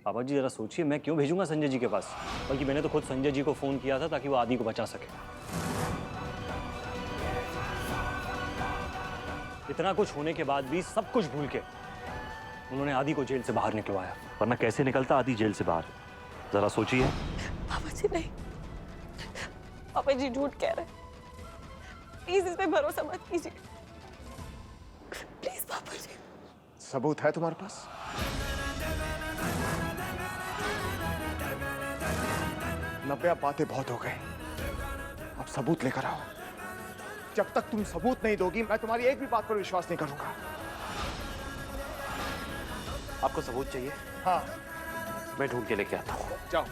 पापा जी जरा सोचिए, मैं क्यों भेजूंगा संजय जी के पास? बल्कि मैंने तो खुद संजय जी को फोन किया था ताकि वो आदि को बचा सके। इतना कुछ होने के बाद भी सब कुछ भूल के उन्होंने आदि को जेल से बाहर निकलवाया, वरना कैसे निकलता आदि जेल से बाहर? जरा सोचिए। पापा जी नहीं, पापा जी झूठ कह रहे हैं। प्लीज इस पे भरोसा मत कीजिए, प्लीज पापा जी। सबूत है तुम्हारे पास? नब्बे बातें बहुत हो गए, अब सबूत लेकर आओ। जब तक तुम सबूत नहीं दोगी मैं तुम्हारी एक भी बात पर विश्वास नहीं करूंगा। आपको सबूत चाहिए? हाँ, मैं ढूंढ के लेके आता हूँ। जाओ।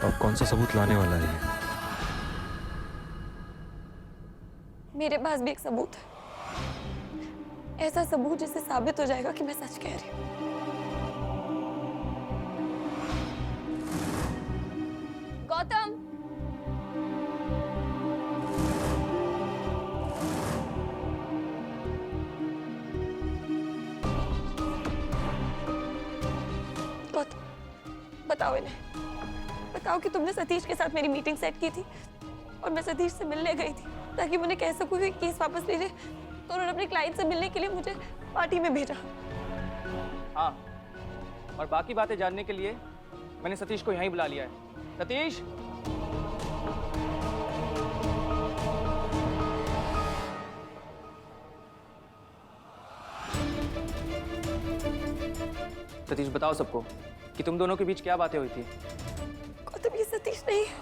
अब कौन सा सबूत लाने वाला है ये? मेरे पास भी एक सबूत है, ऐसा सबूत जिससे साबित हो जाएगा कि मैं सच कह रही हूँ। गौतम, गौतम बताओ इन्हें, बताओ कि तुमने सतीश के साथ मेरी मीटिंग सेट की थी और मैं सतीश से मिलने गई थी ताकि मैं उन्हें कह सकूं कि केस वापस ले ले, तो उन्होंने अपने क्लाइंट से मिलने के लिए मुझे पार्टी में भेजा। हाँ, और बाकी बातें जानने के लिए मैंने सतीश को यहीं बुला लिया है। सतीश, सतीश बताओ सबको कि तुम दोनों के बीच क्या बातें हुई थी। गौतम ये सतीश नहीं है।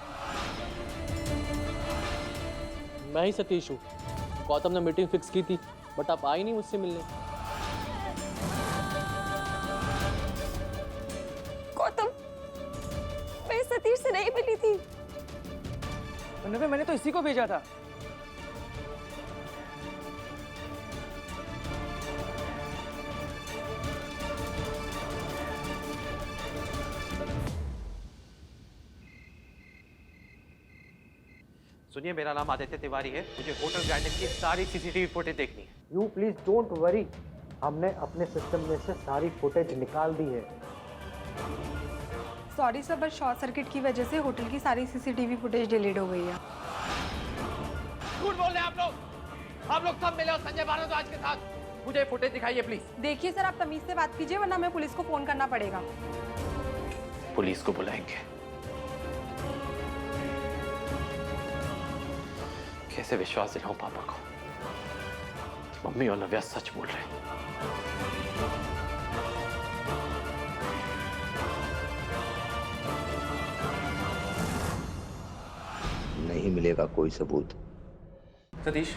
मैं ही सतीश हूँ। गौतम ने मीटिंग फिक्स की थी बट आप आई नहीं मुझसे मिलने। गौतम मैं सतीश से नहीं मिली थी। मैंने तो इसी को भेजा था। सुनिए, मेरा नाम आदित्य तिवारी है। मुझे होटल गार्डन की सारी सीसीटीवी फुटेज देखनी है। यू प्लीज डोंट वरी, हमने अपने सिस्टम में से सारी फुटेज निकाल दी है। सॉरी सर, बस शॉर्ट सर्किट की वजह से होटल की सारी सीसीटीवी फुटेज डिलीट हो गई है। झूठ बोल रहे हैं आप लोग। आप लोग सब मिले हो संजय भारद्वाज के साथ। मुझे फुटेज दिखाइए प्लीज। देखिए सर, आप तमीज से बात कीजिए वरना हमें पुलिस को फोन करना पड़ेगा। पुलिस को बुलाएंगे? कैसे विश्वास दिलाऊं पापा को? मम्मी और नव्या सच बोल रहे हैं। नहीं मिलेगा कोई सबूत। सतीश,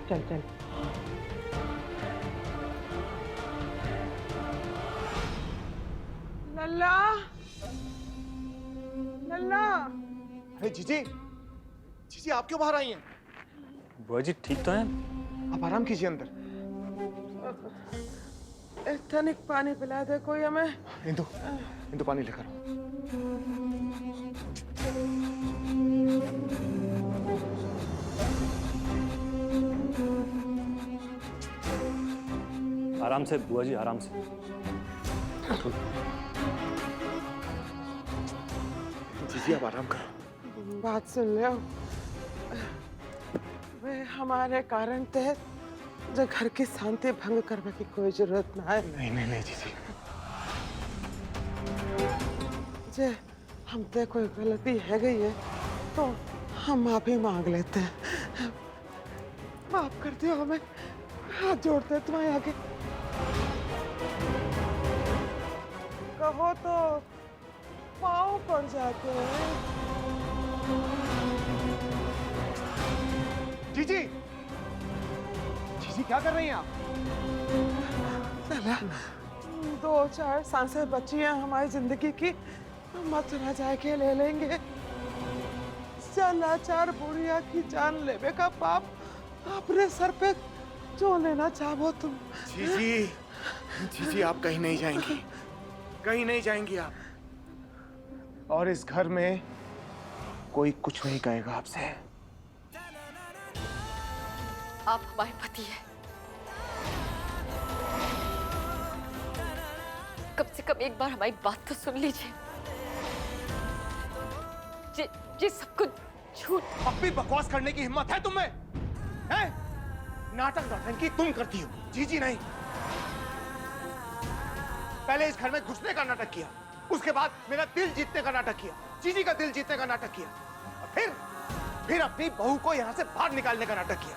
चल चल। लल्ला, लल्ला। अरे जीजी, जीजी आप क्यों बाहर आई हैं? बुआ जी ठीक तो हैं? आप आराम कीजिए अंदर। टनिक पानी पिला दे कोई हमें। इंदु, इंदु पानी लेकर आओ। आराम से बुआ जी, आराम से। जीजी आप आराम करो। बात सुन लो, वे हमारे कारण ते जो घर की शांति भंग करने की कोई जरूरत ना है। नहीं नहीं नहीं जीजी। जे हमसे कोई गलती है गई है तो हम माफी मांग लेते हैं। माफ कर दियो हमें, हाथ जोड़ते हैं तुम्हारे आगे। कहो तो पाँव पड़ जाते हैं। जीजी, जीजी क्या कर रही हैं आप? चला, 2-4 सांसें बची हैं हमारी जिंदगी की, मत ना जाए के ले लेंगे। लाचार बुढ़िया की जान लेवे का पाप अपने सर पे जो लेना चाहो तुम। जीजी, जीजी आप कहीं नहीं जाएंगी, कहीं नहीं जाएंगी आप। और इस घर में कोई कुछ नहीं कहेगा आपसे। आप हमारे पति हैं। कम से कम एक बार हमारी बात तो सुन लीजिए। ये सब कुछ झूठ। अब भी बकवास करने की हिम्मत है तुम में? हैं? नाटक नौटंकी तुम करती हो, जीजी नहीं। पहले इस घर में घुसने का नाटक किया, उसके बाद मेरा दिल जीतने का नाटक किया, जीजी का दिल जीतने का नाटक किया, और फिर अपनी बहू को यहां से बाहर निकालने का नाटक किया।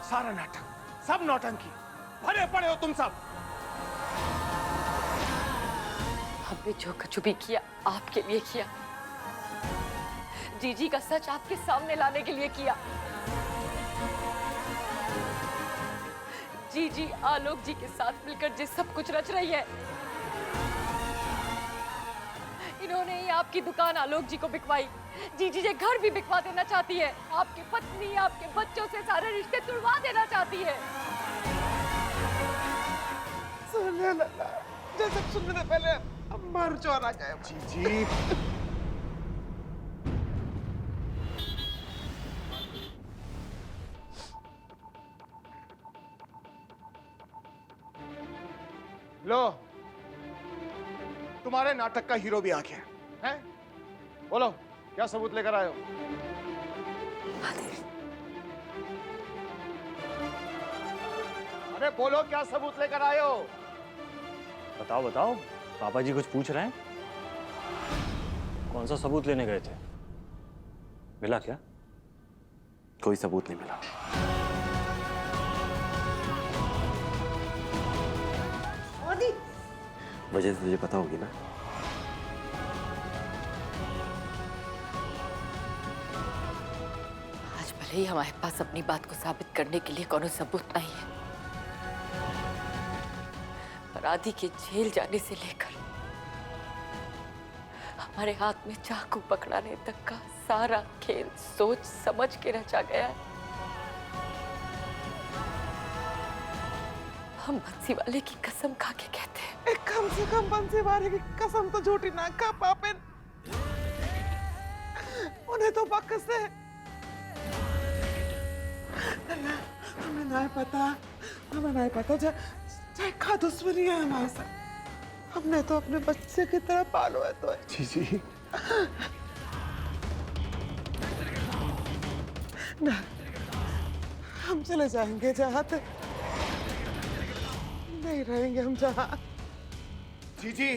सारा नाटक, सब नौटंकी, भरे पड़े हो तुम सब। हमने जो कुछ भी किया आपके लिए किया, जीजी का सच आपके सामने लाने के लिए किया। जीजी आलोक जी के साथ मिलकर जिस सब कुछ रच रही है, इन्होंने ही आपकी दुकान आलोक जी को बिकवाई। जीजी ये घर भी बिकवा देना चाहती है। आपकी पत्नी आपके बच्चों से सारे रिश्ते तुड़वा देना चाहती है। सुनिए लल्ला, जैसे सुनने से पहले अब मर चौर आ गए। जीजी लो, तुम्हारे नाटक का हीरो भी आ गया है। बोलो क्या सबूत लेकर आए हो? अरे बोलो क्या सबूत लेकर आए हो? बताओ बताओ, पापा जी कुछ पूछ रहे हैं। कौन सा सबूत लेने गए थे? मिला क्या? कोई सबूत नहीं मिला। वजह तुझे पता होगी ना? आज भले ही हमारे पास अपनी बात को साबित करने के लिए कोई सबूत नहीं है, पर आदि के जेल जाने से लेकर हमारे हाथ में चाकू पकड़ाने तक का सारा खेल सोच समझ के रचा गया है। हम बंसी वाले की कसम खा के कहते हैं, कम से कम बंसी वाले की कसम तो झूठी ना खा पापे। उन्हें तो बकस है। हमें नहीं पता चाहे का दुश्मनी है हमारे साथ। हमने तो अपने बच्चे की तरह पालो है। तो जीजी ना, हम चले जाएंगे जहाँ तक नहीं रहेंगे हम जहाँ। जीजी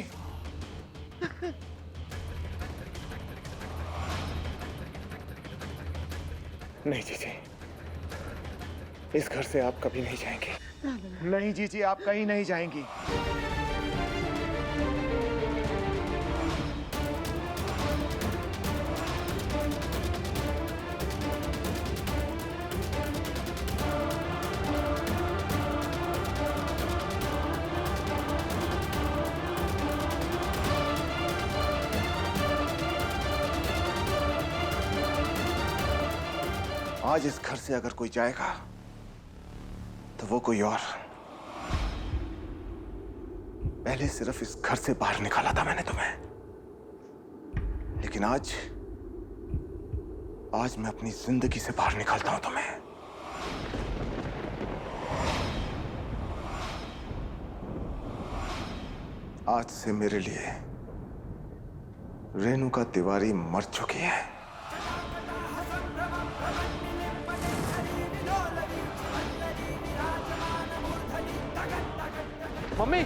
नहीं जीजी, इस घर से आप कभी नहीं जाएंगे। नहीं जीजी, आप कहीं नहीं जाएंगी। आज इस घर से अगर कोई जाएगा तो वो कोई और। पहले सिर्फ इस घर से बाहर निकाला था मैंने तुम्हें, लेकिन आज मैं अपनी जिंदगी से बाहर निकालता हूं तुम्हें। आज से मेरे लिए रेणुका तिवारी मर चुकी है। मम्मी,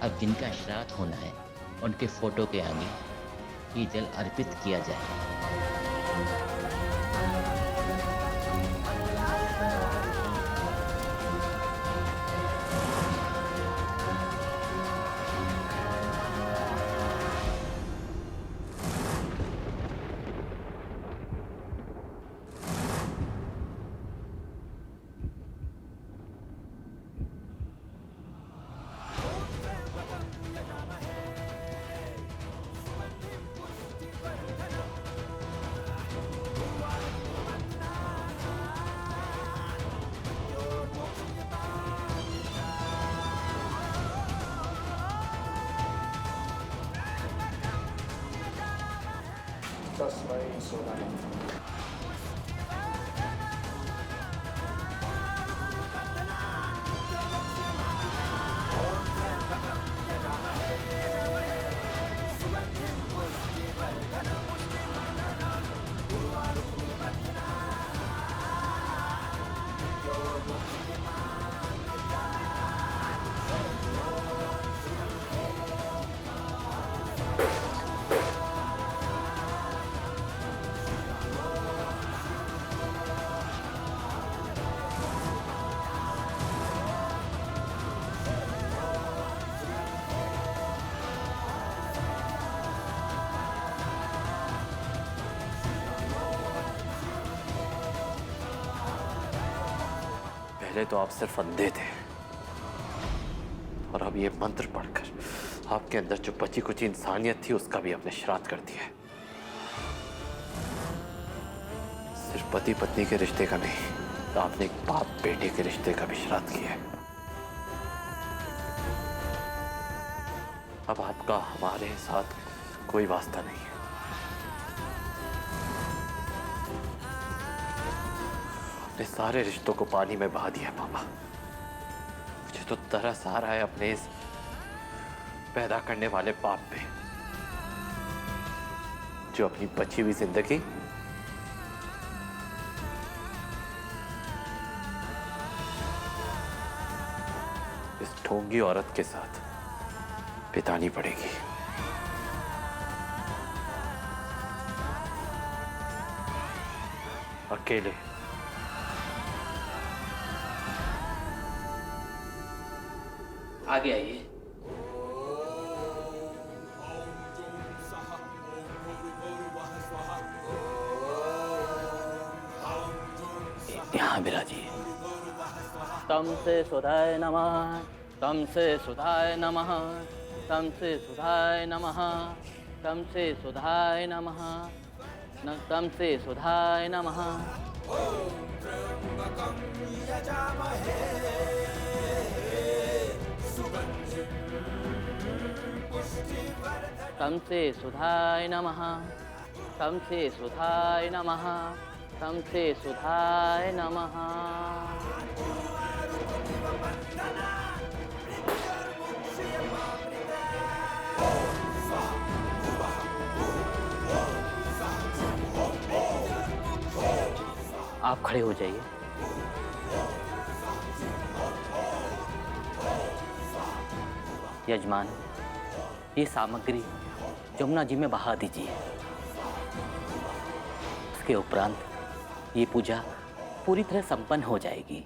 अब जिनका श्राद्ध होना है उनके फोटो के आगे ये जल अर्पित किया जाए। पहले तो आप सिर्फ अंधे थे और अब ये मंत्र पढ़कर आपके अंदर जो बची कुछ इंसानियत थी उसका भी आपने श्राद्ध कर दिया है। सिर्फ पति पत्नी के रिश्ते का नहीं, तो आपने एक बाप बेटे के रिश्ते का भी श्राद्ध किया है। अब आपका हमारे साथ कोई वास्ता नहीं है। अपने सारे रिश्तों को पानी में बहा दिया पापा। मुझे तो तरस आ रहा है अपने इस पैदा करने वाले बाप पे, जो अपनी बची हुई जिंदगी इस ढोंगी औरत के साथ बितानी पड़ेगी। अकेले। आगे आइए। यहाँ विराजिए। तम से सुधाय नमः, तम से सुधाय नमः, तम से सुधाय नमः, तम से सुधाय नमः, तम से सुधाय नमः। तम से सुधाय नमः, तम से सुधाय नमः, तम से सुधाय नमः। आप खड़े हो जाइए। यजमान, ये सामग्री जमुना जी में बहा दीजिए। उसके उपरांत ये पूजा पूरी तरह संपन्न हो जाएगी।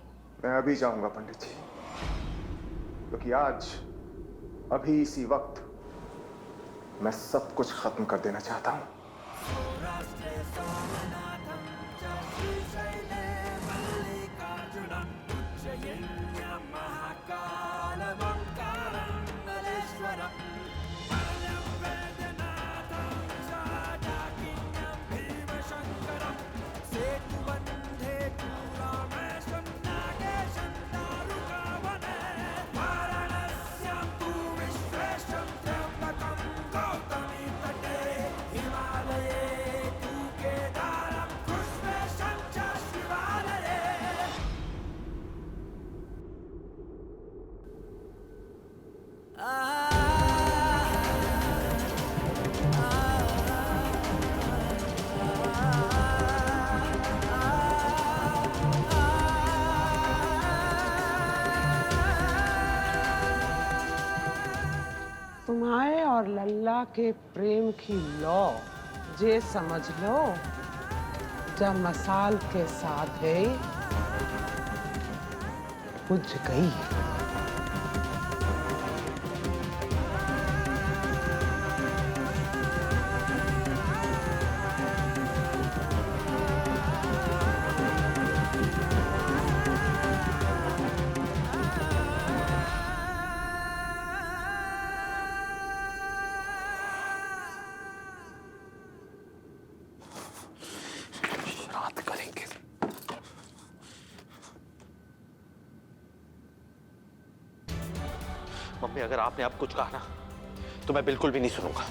मैं अभी जाऊंगा पंडित जी, क्योंकि आज अभी इसी वक्त मैं सब कुछ खत्म कर देना चाहता हूं। Himalaya, tu लल्ला के प्रेम की लौ जे समझ लो, जब मसाल के साथ है बुझ गई। श्राद्ध करेंगे। मम्मी, अगर आपने अब कुछ कहा ना तो मैं बिल्कुल भी नहीं सुनूंगा।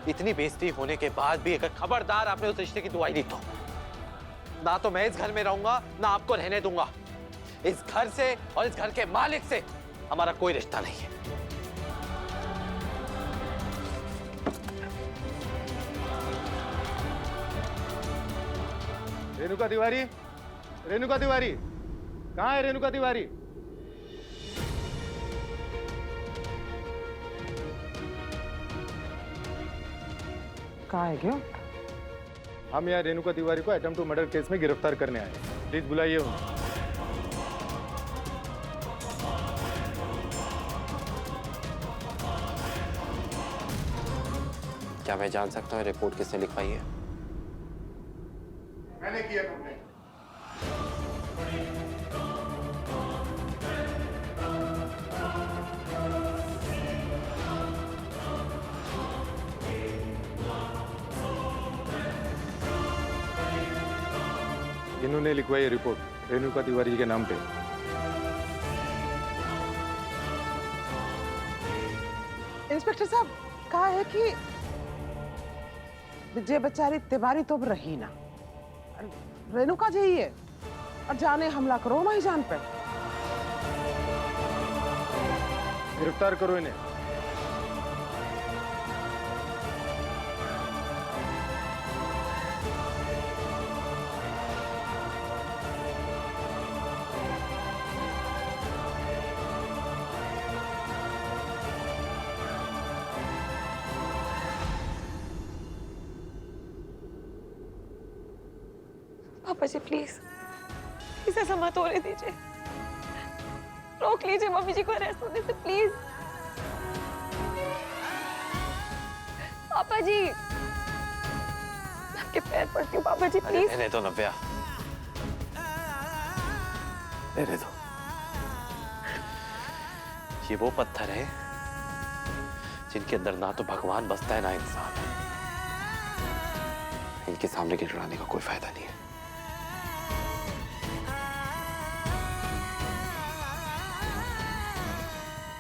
इतनी बेइज्जती होने के बाद भी अगर खबरदार आपने उस रिश्ते की दुआई दी तो ना तो मैं इस घर में रहूंगा ना आपको रहने दूंगा। इस घर से और इस घर के मालिक से हमारा कोई रिश्ता नहीं है। रेणुका तिवारी, रेणुका तिवारी, कहाँ है रेणुका तिवारी? कहाँ है क्यों? हम यहाँ रेणुका तिवारी को अटेम्प्ट टू मर्डर केस में गिरफ्तार करने आए। प्लीज बुलाइए उन्हें। क्या मैं जान सकता हूँ रिपोर्ट किसने लिखवाई है? मैंने किया कंप्लेंट। इन्होंने लिखवाई है रिपोर्ट रेणुका तिवारी जी के नाम पे। इंस्पेक्टर साहब, कहा है कि विजय बेचारी तिवारी तो अब रही ना, रेणुका जी ही है और जाने हमला करो वही जान पे। गिरफ्तार करो इन्हें। पापा जी प्लीज प्लीज ऐसा मत होने दीजिए, रोक लीजिए मम्मी जी को अरेस्ट होने से प्लीज। पापा जी, मैं आपके पैर पड़ती हूँ पापा जी प्लीज। रहने दो नव्या, रहने दो। ये वो पत्थर है जिनके अंदर ना तो भगवान बसता है ना इंसान। इनके सामने गिड़गिड़ाने का कोई फायदा नहीं है।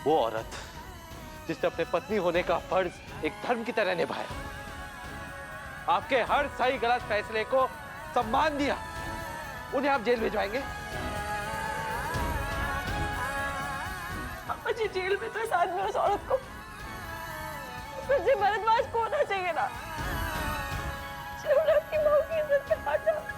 वो औरत जिसने अपने पत्नी होने का फर्ज एक धर्म की तरह निभाया, आपके हर सही गलत फैसले को सम्मान दिया, उन्हें आप जेल भिजवाएंगे? पापा जी जेल में तो इस आदमी उस औरत को भरद्वाज को होना चाहिए ना, आपकी माँ की इज्जत पे हाथ डाल